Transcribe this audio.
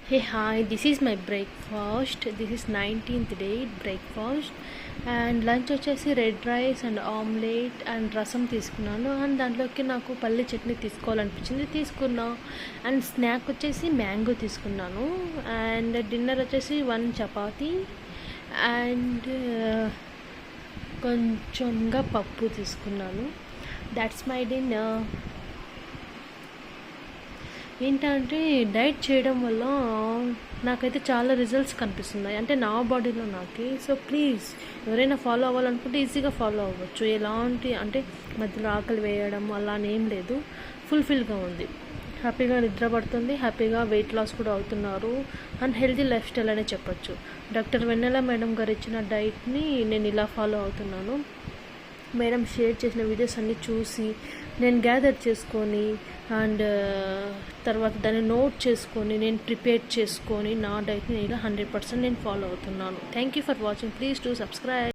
Hey, hi, this is my breakfast. This is 19th day breakfast. And lunch వచ్చేసి red rice and omelette and రసం తీసుకున్నాను. And దాంట్లోకి నాకు పల్లి చట్నీ తీసుకోవాలనిపించింది, తీసుకున్నా. అండ్ స్నాక్ వచ్చేసి మ్యాంగో తీసుకున్నాను. అండ్ డిన్నర్ వచ్చేసి 1 చపాతీ అండ్ కొంచెంగా పప్పు తీసుకున్నాను. That's my dinner. ఏంటంటే డైట్ చేయడం వల్ల నాకైతే చాలా రిజల్ట్స్ కనిపిస్తున్నాయి, అంటే నా బాడీలో నాకే. సో ప్లీజ్ ఎవరైనా ఫాలో అవ్వాలనుకుంటే ఈజీగా ఫాలో అవ్వచ్చు. ఎలాంటి అంటే మధ్యలో ఆకలి వేయడం అలానేం లేదు, ఫుల్ఫిల్గా ఉంది. హ్యాపీగా నిద్ర పడుతుంది, హ్యాపీగా వెయిట్ లాస్ కూడా అవుతున్నారు. అండ్ హెల్తీ లైఫ్ స్టైల్ అనే చెప్పచ్చు. డాక్టర్ వెన్నెల మేడం గారు ఇచ్చిన డైట్ని నేను ఇలా ఫాలో అవుతున్నాను. మేడం షేర్ చేసిన వీడియోస్ అన్నీ చూసి నేను గ్యాదర్ చేసుకొని అండ్ తర్వాత దాన్ని నోట్ చేసుకొని నేను ప్రిపేర్ చేసుకొని నా డైట్ని ఇలా 100% నేను ఫాలో అవుతున్నాను. Thank you for watching. Please to subscribe.